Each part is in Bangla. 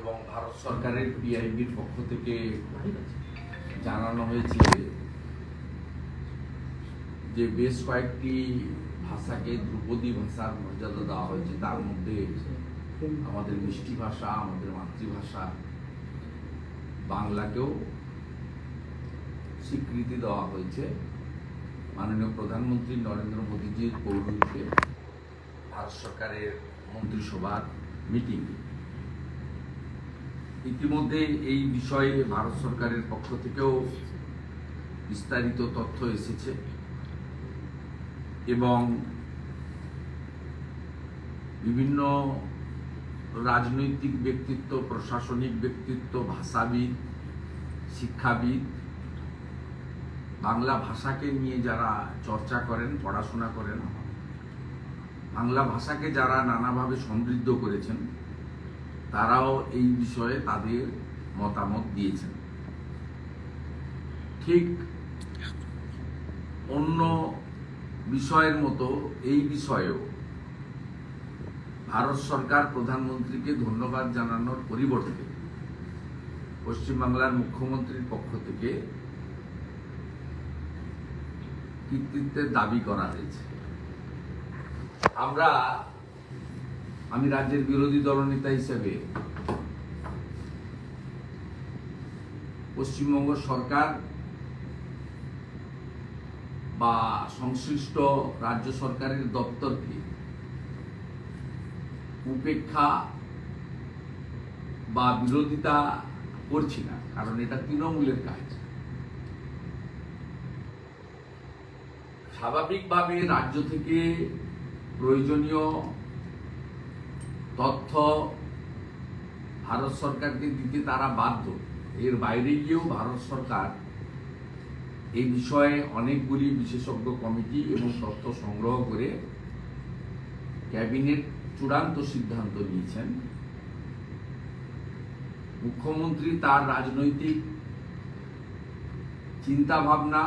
এবং ভারত সরকারের পিআইবির পক্ষ থেকে জানানো হয়েছে যে বেশ কয়েকটি ভাষাকে ধ্রুপদী ভাষার মর্যাদা দেওয়া হয়েছে। তার মধ্যে আমাদের মিষ্টি ভাষা, আমাদের মাতৃভাষা বাংলাকেও স্বীকৃতি দেওয়া হয়েছে মাননীয় প্রধানমন্ত্রী নরেন্দ্র মোদীজির পৌরোহিত্যে ভারত সরকারের মন্ত্রিসভার মিটিং। ইতিমধ্যে এই বিষয়ে ভারত সরকারের পক্ষ থেকেও বিস্তারিত তথ্য এসেছে এবং বিভিন্ন রাজনৈতিক ব্যক্তিত্ব, প্রশাসনিক ব্যক্তিত্ব, ভাষাবিদ, শিক্ষাবিদ, বাংলা ভাষাকে নিয়ে যারা চর্চা করেন, পড়াশোনা করেন, বাংলা ভাষাকে যারা নানাভাবে সমৃদ্ধ করেছেন, তারাও এই বিষয়ে তাদের মতামত দিয়েছেন। ঠিক অন্য বিষয়ের মতো এই বিষয়েও ভারত সরকার প্রধানমন্ত্রীকে ধন্যবাদ জানানোর পরিবর্তে পশ্চিমবাংলার মুখ্যমন্ত্রীর পক্ষ থেকে কৃতিত্বের দাবি করা হয়েছে। আমি রাজ্যের বিরোধী দলনেতা হিসেবে পশ্চিমবঙ্গ সরকার বা সংশ্লিষ্ট রাজ্য সরকারের দপ্তরকে উপেক্ষা বা বিরোধিতা করছি না, কারণ এটা তৃণমূলের কাজ। স্বাভাবিকভাবে রাজ্য থেকে প্রয়োজনীয় তথ্য ভারত সরকারকে দিতে তারা বাধ্য। এর বাইরে গিয়েও ভারত সরকার এই বিষয়ে অনেকগুলি বিশেষজ্ঞ কমিটি এবং তথ্য সংগ্রহ করে ক্যাবিনেট চূড়ান্ত সিদ্ধান্ত নিয়েছেন। মুখ্যমন্ত্রী তার রাজনৈতিক চিন্তা ভাবনা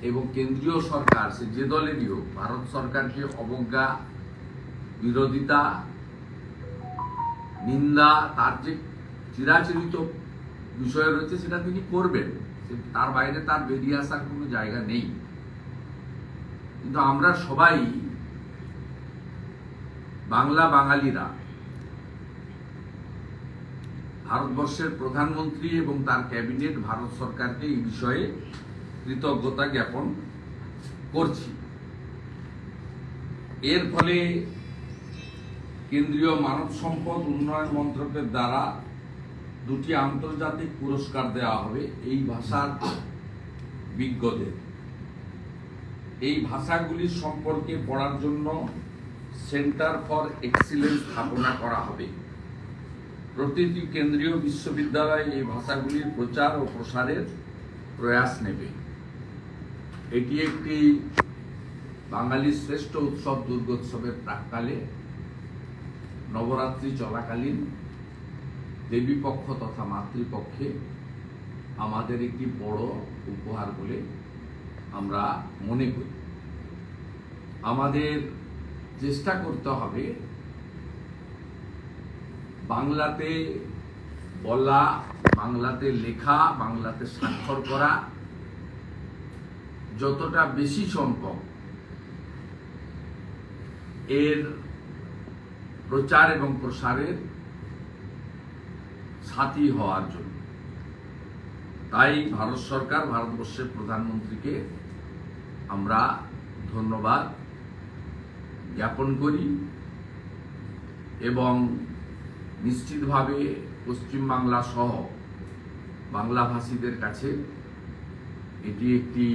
এবং কেন্দ্রীয় সরকার, সে যে দলেরই হোক, ভারত সরকারকে অবজ্ঞা, বিরোধিতা, নিন্দা, তার যে চিরাচরিত বিষয় রয়েছে সেটা তিনি করবেন। তার বাইরে তার বেরিয়ে আসার কোনো জায়গা নেই। কিন্তু আমরা সবাই বাঙালিরা ভারতবর্ষের প্রধানমন্ত্রী এবং তার ক্যাবিনেট ভারত সরকারকে এই বিষয়ে কৃতজ্ঞতা জ্ঞাপন করছি। এর ফলে কেন্দ্রীয় মানব সম্পদ উন্নয়ন মন্ত্রকের দ্বারা দুটি আন্তর্জাতিক পুরস্কার দেওয়া হবে এই ভাষার বিজ্ঞদের। এই ভাষাগুলির সম্পর্কে পড়ার জন্য সেন্টার ফর এক্সিলেন্স স্থাপনা করা হবে। প্রতিটি কেন্দ্রীয় বিশ্ববিদ্যালয় এই ভাষাগুলির প্রচার ও প্রসারের প্রয়াস নেবে। এটি একটি বাঙালির শ্রেষ্ঠ উৎসব দুর্গোৎসবের প্রাক্কালে নবরাত্রি চলাকালীন দেবীপক্ষ তথা মাতৃপক্ষে আমাদের একটি বড় উপহার বলে আমরা মনে করি। আমাদের চেষ্টা করতে হবে বাংলাতে বলা, বাংলাতে লেখা, বাংলাতে স্বাক্ষর করা যতটা বেশি সম্ভব এর প্রচার এবং প্রসারের সাথী হওয়ার জন্য। তাই ভারত সরকার, ভারতবর্ষের প্রধানমন্ত্রীকে আমরা ধন্যবাদ জ্ঞাপন করি এবং নিশ্চিতভাবে পশ্চিমবাংলা সহ বাংলাভাষীদের কাছে এটি একটি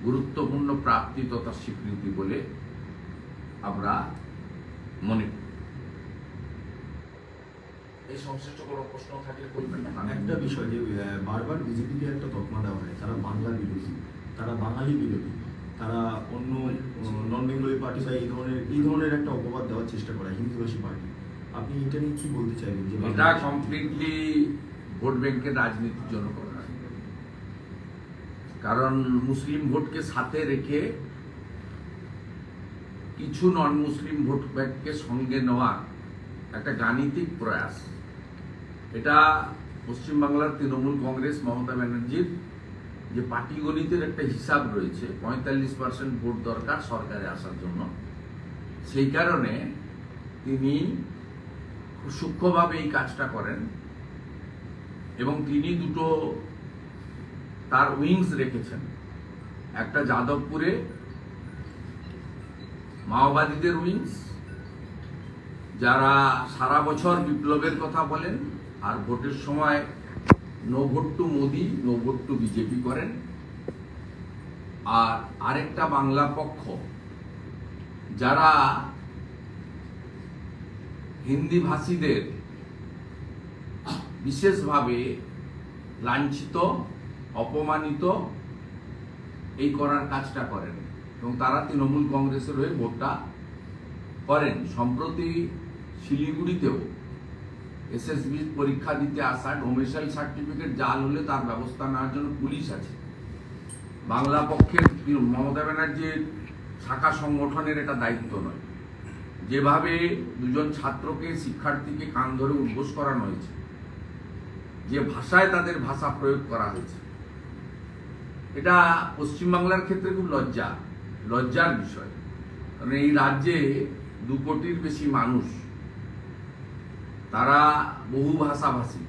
গুরুত্বপূর্ণ প্রাপ্তি তথা স্বীকৃতি বলে আমরা মনে করি। এই সংশ্লিষ্ট কোনো প্রশ্ন থাকলে করবেন না। একটা বিষয় যে বারবার বিজেপিকে একটা তকমা দেওয়া হয়, তারা বাংলা বিরোধী, তারা বাঙালি বিরোধী, তারা অন্য নন বেঙ্গলি পার্টি বা এই ধরনের একটা অপবাদ দেওয়ার চেষ্টা করে হিন্দুভাষী পার্টি। আপনি এটা নিয়ে কি বলতে চাইবেন? যে এটা কমপ্লিটলি ভোট ব্যাংকের রাজনীতির জন্য করা, কারণ মুসলিম ভোটকে সাথে রেখে কিছু নন মুসলিম ভোট ব্যাংককে সঙ্গে নেওয়া একটা গাণিতিক প্রয়াস। এটা পশ্চিমবাংলার তৃণমূল কংগ্রেস মমতা ব্যানার্জির যে পার্টি গণিতের একটা হিসাব রয়েছে, 45% ভোট দরকার সরকারে আসার জন্য। সেই কারণে তিনি খুব সূক্ষ্মভাবে এই কাজটা করেন এবং তিনি দুটো তার উইংস রেখেছেন। একটা যাদবপুরে মাওবাদীদের উইংস, যারা সারা বছর বিপ্লবের কথা বলেন আর ভোটের সময় no vote to Modi, no vote to BJP করেন। আর আরেকটা বাংলা পক্ষ, যারা হিন্দি ভাষীদের বিশেষভাবে লাঞ্ছিত, অপমানিত এই করার কাজটা করেন এবং তারা তৃণমূল কংগ্রেসের হয়ে ভোটটা করেন। সম্প্রতি শিলিগুড়িতেও এসএসবি পরীক্ষা দিতে আসা ডোমেসাইল সার্টিফিকেট জাল হলে তার ব্যবস্থা নেওয়ার জন্য পুলিশ আছে। বাংলা পক্ষের মমতা ব্যানার্জির শাখা সংগঠনের এটা দায়িত্ব নয়। যেভাবে দুজন ছাত্রকে, শিক্ষার্থীকে কান ধরে উদ্বোস করানো হয়েছে, যে ভাষায় তাদের ভাষা প্রয়োগ করা হয়েছে, এটা পশ্চিমবাংলার ক্ষেত্রে খুব লজ্জার বিষয়। কারণ এই রাজ্যে 2 কোটির বেশি মানুষ, তারা বহু ভাষাভাষী,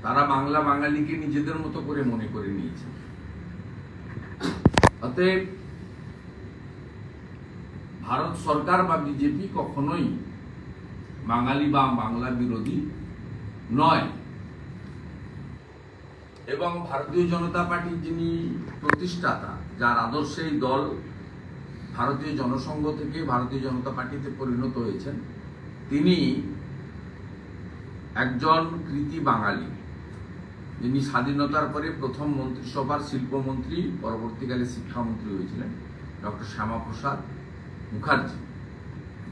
তারা বাংলা বাঙালিকে নিজেদের মতো করে মনে করে নিয়েছে। অতএব ভারত সরকার বা বিজেপি কখনোই বাঙালি বা বাংলা বিরোধী নয়। এবং ভারতীয় জনতা পার্টির যিনি প্রতিষ্ঠাতা, যার আদর্শে এই দল ভারতীয় জনসংঘ থেকে ভারতীয় জনতা পার্টিতে পরিণত হয়েছেন, তিনি একজন কৃতি বাঙালি, যিনি স্বাধীনতার পরে প্রথম মন্ত্রিসভার শিল্পমন্ত্রী, পরবর্তীকালে শিক্ষামন্ত্রী হয়েছিলেন, ডক্টর শ্যামাপ্রসাদ মুখার্জি,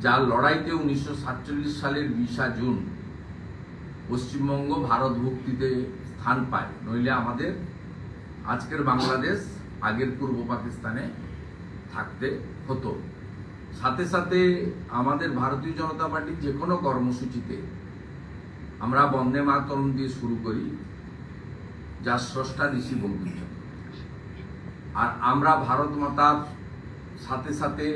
যার লড়াইতে 1947 সালের 20 জুন পশ্চিমবঙ্গ ভারত ভুক্তিতে স্থান পায়। নইলে আমাদের আজকের বাংলাদেশ আগের পূর্ব পাকিস্তানে থাকতে হতো। সাথে সাথে আমাদের ভারতীয় জনতা পার্টির যে কোনো কর্মসূচিতে আমরা বন্দে মাতরম দিয়ে শুরু করি, যার স্রষ্টা ঋষি বঙ্কিমচন্দ্র। আর আমরা ভারত মাতার সাথে সাথে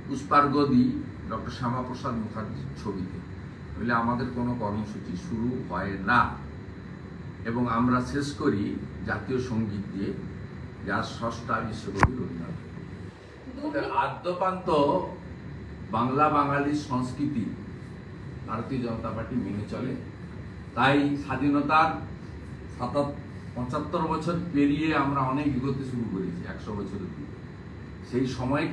পুষ্পার্ঘ্য দিই ডক্টর শ্যামাপ্রসাদ মুখার্জির ছবিতে। নইলে আমাদের কোনো কর্মসূচি শুরু হয় না। এবং আমরা শেষ করি জাতীয় সঙ্গীত দিয়ে, যার স্রষ্টা বিশ্বকবি রবীন্দ্রনাথ। আদ্যপান্ত বাংলা বাঙালির সংস্কৃতি ভারতীয় জনতা পার্টি মেনে চলে। তাই স্বাধীনতার 75 বছর পেরিয়ে আমরা অনেক এগোতে শুরু করেছি, 100 বছরের দিকে। সেই সময়